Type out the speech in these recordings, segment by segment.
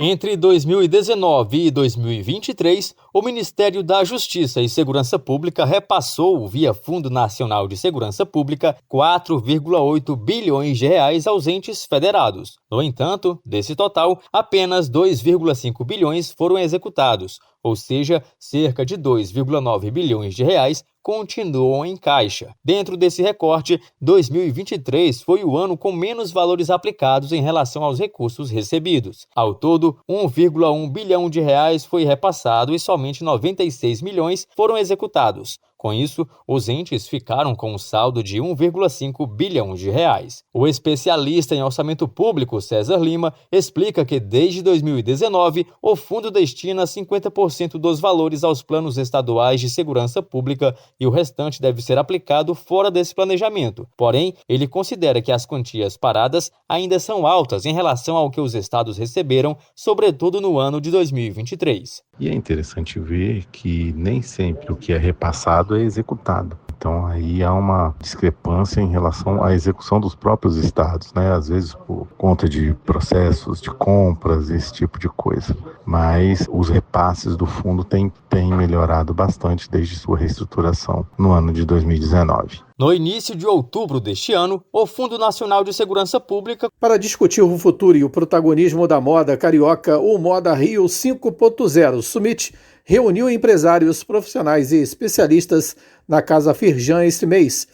Entre 2019 e 2023, o Ministério da Justiça e Segurança Pública repassou, via Fundo Nacional de Segurança Pública, 4,8 bilhões de reais aos entes federados. No entanto, desse total, apenas 2,5 bilhões foram executados, ou seja, cerca de 2,9 bilhões de reais continuam em caixa. Dentro desse recorte, 2023 foi o ano com menos valores aplicados em relação aos recursos recebidos. Ao todo, 1,1 bilhão de reais foi repassado e somente 96 milhões foram executados. Com isso, os entes ficaram com um saldo de 1,5 bilhão de reais. O especialista em orçamento público, César Lima, explica que desde 2019, o fundo destina 50% dos valores aos planos estaduais de segurança pública e o restante deve ser aplicado fora desse planejamento. Porém, ele considera que as quantias paradas ainda são altas em relação ao que os estados receberam, sobretudo no ano de 2023. E é interessante ver que nem sempre o que é repassado é executado. Então aí há uma discrepância em relação à execução dos próprios estados, né? Às vezes por conta de processos de compras, esse tipo de coisa. Mas os repasses do fundo têm melhorado bastante desde sua reestruturação no ano de 2019. No início de outubro deste ano, o Fundo Nacional de Segurança Pública, para discutir o futuro e o protagonismo da moda carioca, o Moda Rio 5.0 Summit reuniu empresários, profissionais e especialistas na Casa Firjan este mês.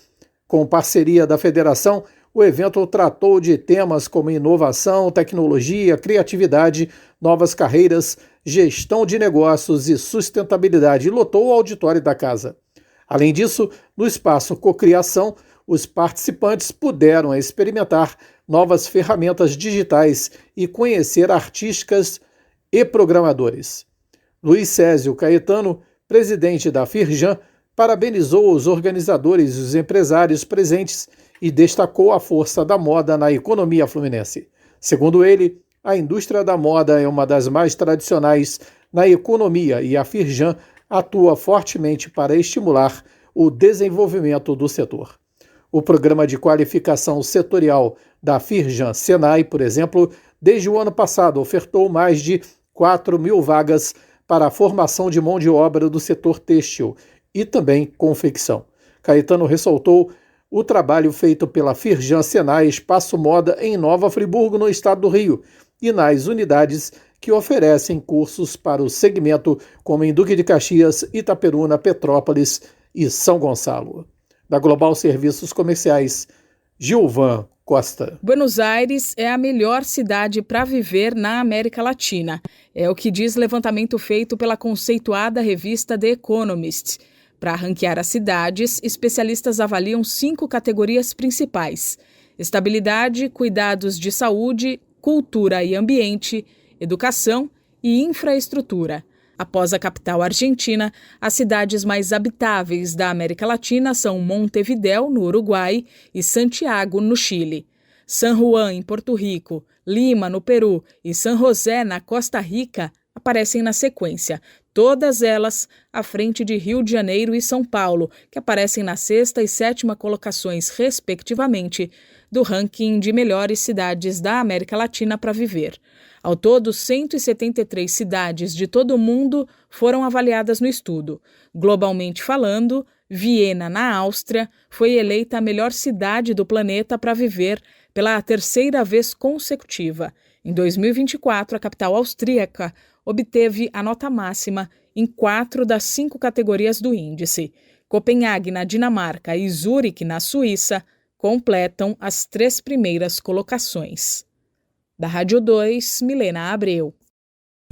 Com parceria da Federação, o evento tratou de temas como inovação, tecnologia, criatividade, novas carreiras, gestão de negócios e sustentabilidade e lotou o auditório da casa. Além disso, no espaço Cocriação, os participantes puderam experimentar novas ferramentas digitais e conhecer artistas e programadores. Luiz Césio Caetano, presidente da Firjan, parabenizou os organizadores e os empresários presentes e destacou a força da moda na economia fluminense. Segundo ele, a indústria da moda é uma das mais tradicionais na economia e a Firjan atua fortemente para estimular o desenvolvimento do setor. O programa de qualificação setorial da Firjan Senai, por exemplo, desde o ano passado ofertou mais de 4.000 vagas para a formação de mão de obra do setor têxtil e também confecção. Caetano ressaltou o trabalho feito pela Firjan Senai Espaço Moda em Nova Friburgo, no estado do Rio, e nas unidades que oferecem cursos para o segmento, como em Duque de Caxias, Itaperuna, Petrópolis e São Gonçalo. Da Global Serviços Comerciais, Gilvan Costa. Buenos Aires é a melhor cidade para viver na América Latina. É o que diz levantamento feito pela conceituada revista The Economist. Para ranquear as cidades, especialistas avaliam 5 categorias principais: estabilidade, cuidados de saúde, cultura e ambiente, educação e infraestrutura. Após a capital argentina, as cidades mais habitáveis da América Latina são Montevidéu, no Uruguai, e Santiago, no Chile. San Juan, em Porto Rico, Lima, no Peru, e San José, na Costa Rica, aparecem na sequência, todas elas à frente de Rio de Janeiro e São Paulo, que aparecem na 6ª e 7ª colocações, respectivamente, do ranking de melhores cidades da América Latina para viver. Ao todo, 173 cidades de todo o mundo foram avaliadas no estudo. Globalmente falando, Viena, na Áustria, foi eleita a melhor cidade do planeta para viver pela 3ª vez consecutiva. Em 2024, a capital austríaca obteve a nota máxima em 4 das 5 categorias do índice. Copenhague, na Dinamarca, e Zurique, na Suíça, completam as 3 primeiras colocações. Da Rádio 2, Milena Abreu.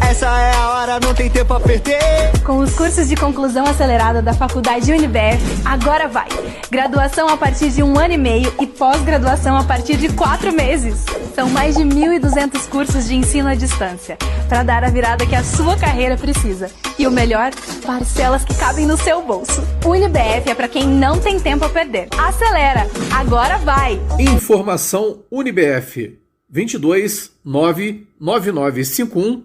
Essa é a hora, não tem tempo a perder. Com os cursos de conclusão acelerada da Faculdade UniBF, agora vai. Graduação a partir de 1 ano e meio e pós-graduação a partir de 4 meses. São mais de 1.200 cursos de ensino à distância, para dar a virada que a sua carreira precisa. E o melhor, parcelas que cabem no seu bolso. UniBF é para quem não tem tempo a perder. Acelera, agora vai. Informação UniBF 22 99951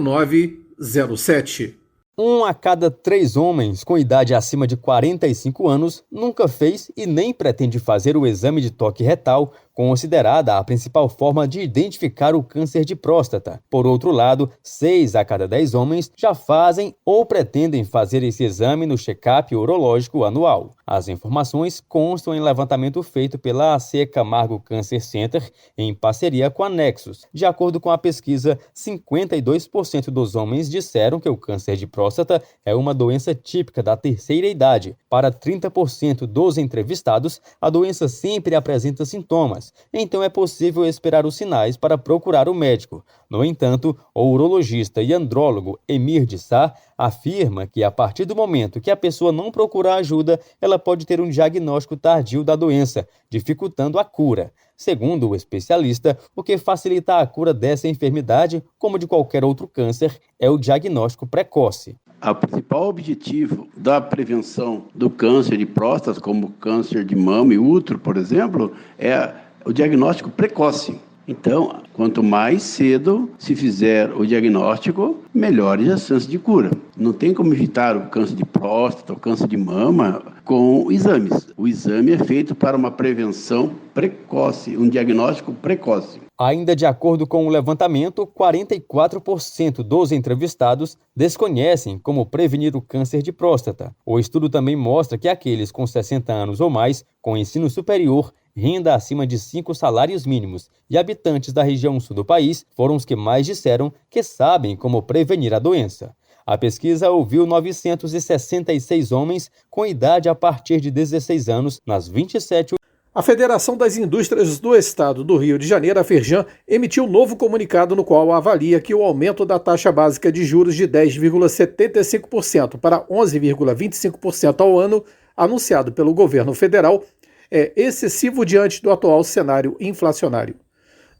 0907. 1 a cada 3 homens com idade acima de 45 anos nunca fez e nem pretende fazer o exame de toque retal, considerada a principal forma de identificar o câncer de próstata. Por outro lado, 6 a cada 10 homens já fazem ou pretendem fazer esse exame no check-up urológico anual. As informações constam em levantamento feito pela AC Camargo Cancer Center em parceria com a Nexus. De acordo com a pesquisa, 52% dos homens disseram que o câncer de próstata é uma doença típica da terceira idade. Para 30% dos entrevistados, a doença sempre apresenta sintomas. Então é possível esperar os sinais para procurar o médico. No entanto, o urologista e andrólogo Emir de Sá afirma que a partir do momento que a pessoa não procurar ajuda, ela pode ter um diagnóstico tardio da doença, dificultando a cura. Segundo o especialista, o que facilita a cura dessa enfermidade, como de qualquer outro câncer, é o diagnóstico precoce. O principal objetivo da prevenção do câncer de próstata, como câncer de mama e útero, por exemplo, é o diagnóstico precoce. Então, quanto mais cedo se fizer o diagnóstico, melhores as chances de cura. Não tem como evitar o câncer de próstata, o câncer de mama com exames. O exame é feito para uma prevenção precoce, um diagnóstico precoce. Ainda de acordo com o levantamento, 44% dos entrevistados desconhecem como prevenir o câncer de próstata. O estudo também mostra que aqueles com 60 anos ou mais, com ensino superior, renda acima de 5 salários mínimos e habitantes da região sul do país foram os que mais disseram que sabem como prevenir a doença. A pesquisa ouviu 966 homens com idade a partir de 16 anos nas 27 A Federação das Indústrias do Estado do Rio de Janeiro, a Firjan, emitiu um novo comunicado no qual avalia que o aumento da taxa básica de juros de 10,75% para 11,25% ao ano, anunciado pelo governo federal, é excessivo diante do atual cenário inflacionário.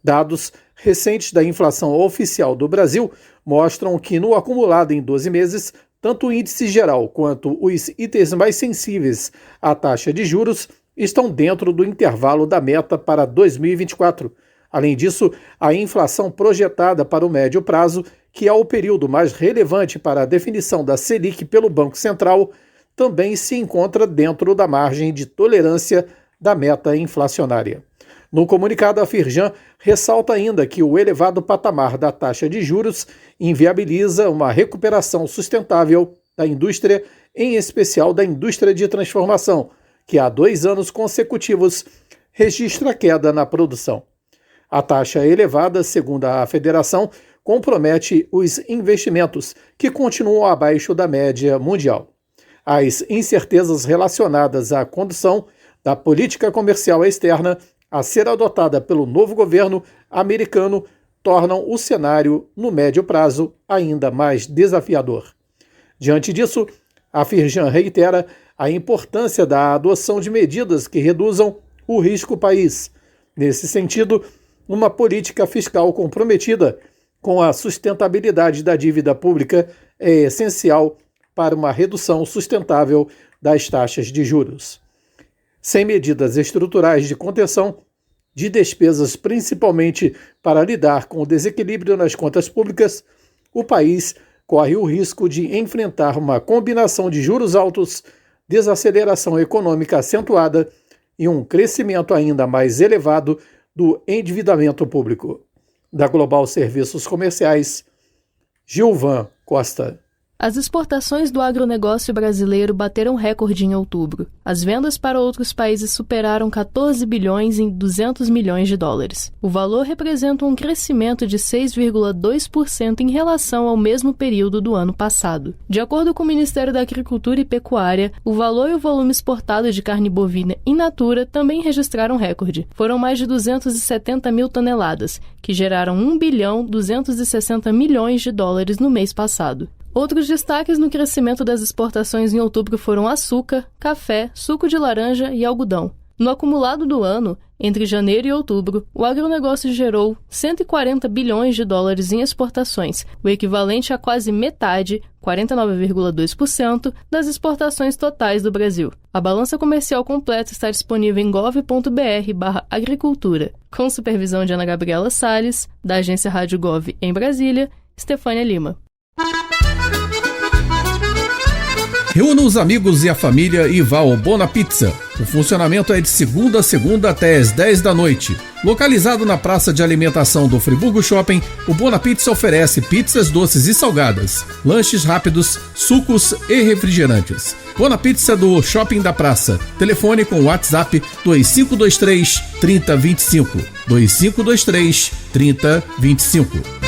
Dados recentes da inflação oficial do Brasil mostram que, no acumulado em 12 meses, tanto o índice geral quanto os itens mais sensíveis à taxa de juros estão dentro do intervalo da meta para 2024. Além disso, a inflação projetada para o médio prazo, que é o período mais relevante para a definição da Selic pelo Banco Central, também se encontra dentro da margem de tolerância da meta inflacionária. No comunicado, a Firjan ressalta ainda que o elevado patamar da taxa de juros inviabiliza uma recuperação sustentável da indústria, em especial da indústria de transformação, que há 2 anos consecutivos registra queda na produção. A taxa elevada, segundo a Federação, compromete os investimentos, que continuam abaixo da média mundial. As incertezas relacionadas à condução da política comercial externa a ser adotada pelo novo governo americano tornam o cenário, no médio prazo, ainda mais desafiador. Diante disso, a Firjan reitera a importância da adoção de medidas que reduzam o risco país. Nesse sentido, uma política fiscal comprometida com a sustentabilidade da dívida pública é essencial para uma redução sustentável das taxas de juros. Sem medidas estruturais de contenção de despesas, principalmente para lidar com o desequilíbrio nas contas públicas, o país corre o risco de enfrentar uma combinação de juros altos, desaceleração econômica acentuada e um crescimento ainda mais elevado do endividamento público. Da Global Serviços Comerciais, Gilvan Costa. As exportações do agronegócio brasileiro bateram recorde em outubro. As vendas para outros países superaram 14 bilhões em 200 milhões de dólares. O valor representa um crescimento de 6,2% em relação ao mesmo período do ano passado. De acordo com o Ministério da Agricultura e Pecuária, o valor e o volume exportado de carne bovina in natura também registraram recorde. Foram mais de 270 mil toneladas, que geraram 1 bilhão 260 milhões de dólares no mês passado. Outros destaques no crescimento das exportações em outubro foram açúcar, café, suco de laranja e algodão. No acumulado do ano, entre janeiro e outubro, o agronegócio gerou 140 bilhões de dólares em exportações, o equivalente a quase metade, 49,2%, das exportações totais do Brasil. A balança comercial completa está disponível em gov.br/agricultura, com supervisão de Ana Gabriela Salles, da agência Rádio Gov em Brasília, Estefânia Lima. Reúna os amigos e a família e vá ao Bona Pizza. O funcionamento é de segunda a segunda até às 10 da noite. Localizado na praça de alimentação do Friburgo Shopping, o Bona Pizza oferece pizzas doces e salgadas, lanches rápidos, sucos e refrigerantes. Bona Pizza do Shopping da Praça. Telefone com WhatsApp 2523 3025. 2523 3025.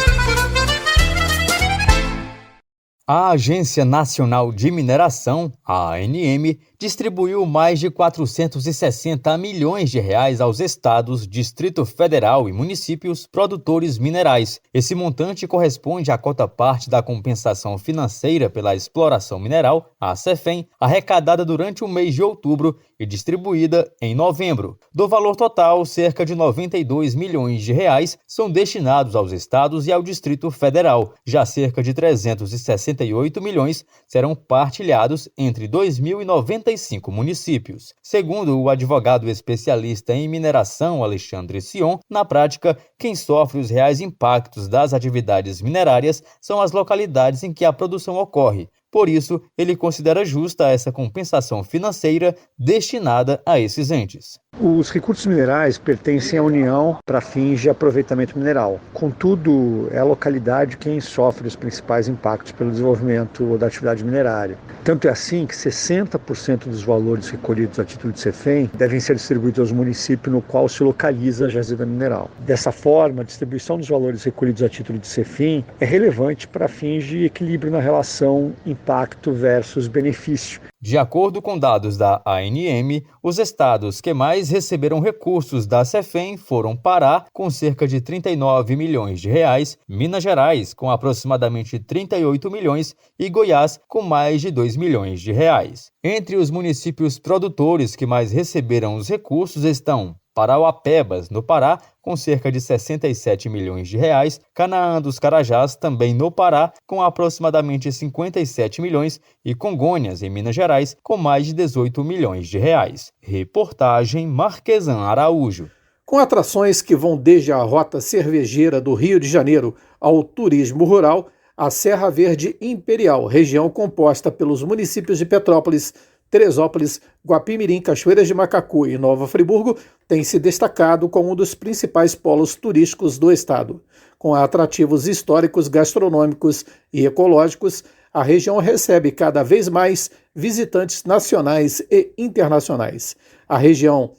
A Agência Nacional de Mineração, a ANM, distribuiu mais de 460 milhões de reais aos estados, Distrito Federal e municípios produtores minerais. Esse montante corresponde à cota-parte da compensação financeira pela exploração mineral, a CEFEM, arrecadada durante o mês de outubro e distribuída em novembro. Do valor total, cerca de 92 milhões de reais são destinados aos estados e ao Distrito Federal. Já cerca de 368 milhões serão partilhados entre 2.095 municípios. Segundo o advogado especialista em mineração Alexandre Sion, na prática, quem sofre os reais impactos das atividades minerárias são as localidades em que a produção ocorre. Por isso, ele considera justa essa compensação financeira destinada a esses entes. Os recursos minerais pertencem à União para fins de aproveitamento mineral. Contudo, é a localidade quem sofre os principais impactos pelo desenvolvimento da atividade minerária. Tanto é assim que 60% dos valores recolhidos a título de CEFEM devem ser distribuídos aos municípios no qual se localiza a jazida mineral. Dessa forma, a distribuição dos valores recolhidos a título de CEFIM é relevante para fins de equilíbrio na relação impacto versus benefício. De acordo com dados da ANM, os estados que mais receberam recursos da CEFEM foram Pará, com cerca de 39 milhões de reais, Minas Gerais, com aproximadamente 38 milhões e Goiás, com mais de 2 milhões de reais. Entre os municípios produtores que mais receberam os recursos estão Parauapebas, no Pará, com cerca de 67 milhões de reais, Canaã dos Carajás, também no Pará, com aproximadamente 57 milhões, e Congonhas, em Minas Gerais, com mais de 18 milhões de reais. Reportagem Marquesan Araújo. Com atrações que vão desde a rota cervejeira do Rio de Janeiro ao turismo rural, a Serra Verde Imperial, região composta pelos municípios de Petrópolis, Teresópolis, Guapimirim, Cachoeiras de Macacu e Nova Friburgo, tem se destacado como um dos principais polos turísticos do estado. Com atrativos históricos, gastronômicos e ecológicos, a região recebe cada vez mais visitantes nacionais e internacionais. A região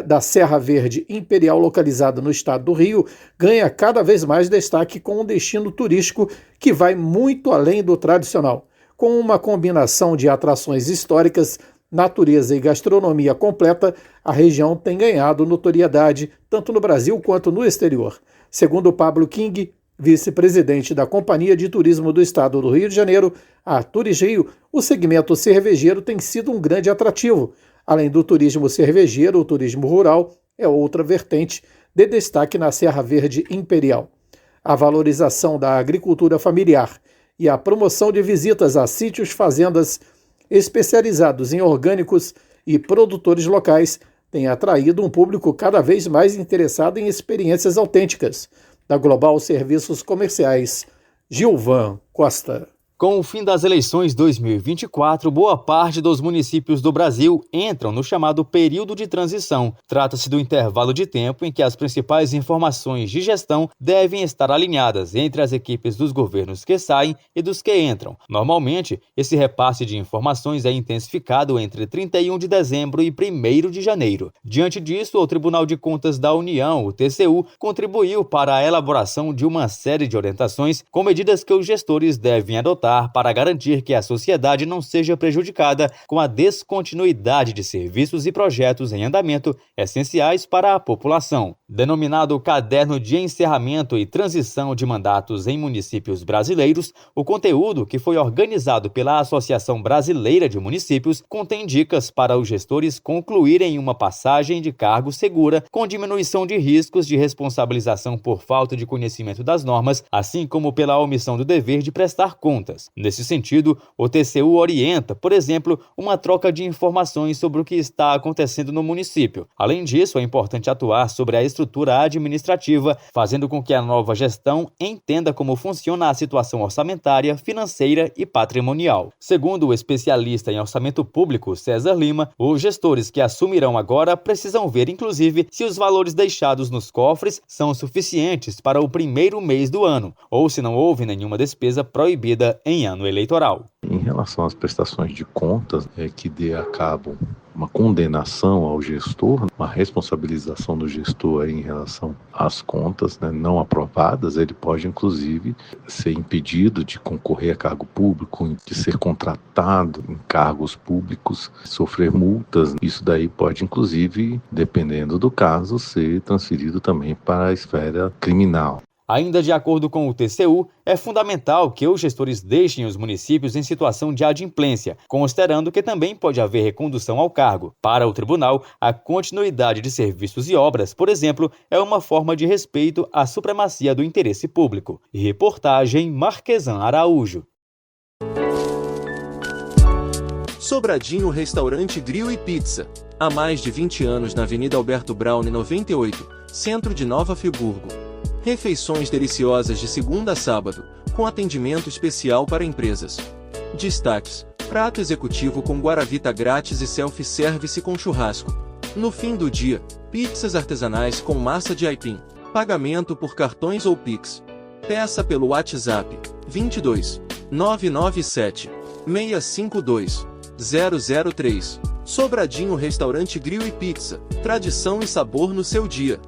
da Serra Verde Imperial, localizada no estado do Rio, ganha cada vez mais destaque com um destino turístico que vai muito além do tradicional. Com uma combinação de atrações históricas, natureza e gastronomia completa, a região tem ganhado notoriedade tanto no Brasil quanto no exterior. Segundo Pablo King, vice-presidente da Companhia de Turismo do Estado do Rio de Janeiro, a Turisrio, o segmento cervejeiro tem sido um grande atrativo. Além do turismo cervejeiro, o turismo rural é outra vertente de destaque na Serra Verde Imperial. A valorização da agricultura familiar e a promoção de visitas a sítios, fazendas especializados em orgânicos e produtores locais tem atraído um público cada vez mais interessado em experiências autênticas. Da Global Serviços Comerciais, Gilvan Costa. Com o fim das eleições 2024, boa parte dos municípios do Brasil entram no chamado período de transição. Trata-se do intervalo de tempo em que as principais informações de gestão devem estar alinhadas entre as equipes dos governos que saem e dos que entram. Normalmente, esse repasse de informações é intensificado entre 31 de dezembro e 1º de janeiro. Diante disso, o Tribunal de Contas da União, o TCU, contribuiu para a elaboração de uma série de orientações com medidas que os gestores devem adotar para garantir que a sociedade não seja prejudicada com a descontinuidade de serviços e projetos em andamento essenciais para a população. Denominado Caderno de Encerramento e Transição de Mandatos em Municípios Brasileiros, o conteúdo, que foi organizado pela Associação Brasileira de Municípios, contém dicas para os gestores concluírem uma passagem de cargo segura, com diminuição de riscos de responsabilização por falta de conhecimento das normas, assim como pela omissão do dever de prestar contas. Nesse sentido, o TCU orienta, por exemplo, uma troca de informações sobre o que está acontecendo no município. Além disso, é importante atuar sobre a estrutura administrativa, fazendo com que a nova gestão entenda como funciona a situação orçamentária, financeira e patrimonial. Segundo o especialista em orçamento público, César Lima, os gestores que assumirão agora precisam ver, inclusive, se os valores deixados nos cofres são suficientes para o primeiro mês do ano, ou se não houve nenhuma despesa proibida em ano eleitoral. Em relação às prestações de contas, que dê a cabo uma condenação ao gestor, uma responsabilização do gestor em relação às contas, não aprovadas, ele pode inclusive ser impedido de concorrer a cargo público, de ser contratado em cargos públicos, sofrer multas. Isso daí pode inclusive, dependendo do caso, ser transferido também para a esfera criminal. Ainda de acordo com o TCU, é fundamental que os gestores deixem os municípios em situação de adimplência, considerando que também pode haver recondução ao cargo. Para o tribunal, a continuidade de serviços e obras, por exemplo, é uma forma de respeito à supremacia do interesse público. Reportagem Marquesan Araújo. Sobradinho Restaurante Grill e Pizza. Há mais de 20 anos na Avenida Alberto Braune 98, centro de Nova Friburgo. Refeições deliciosas de segunda a sábado, com atendimento especial para empresas. Destaques: prato executivo com guaravita grátis e self-service com churrasco. No fim do dia, pizzas artesanais com massa de aipim. Pagamento por cartões ou Pix. Peça pelo WhatsApp 22 997 652 003. Sobradinho Restaurante Grill e Pizza. Tradição e sabor no seu dia.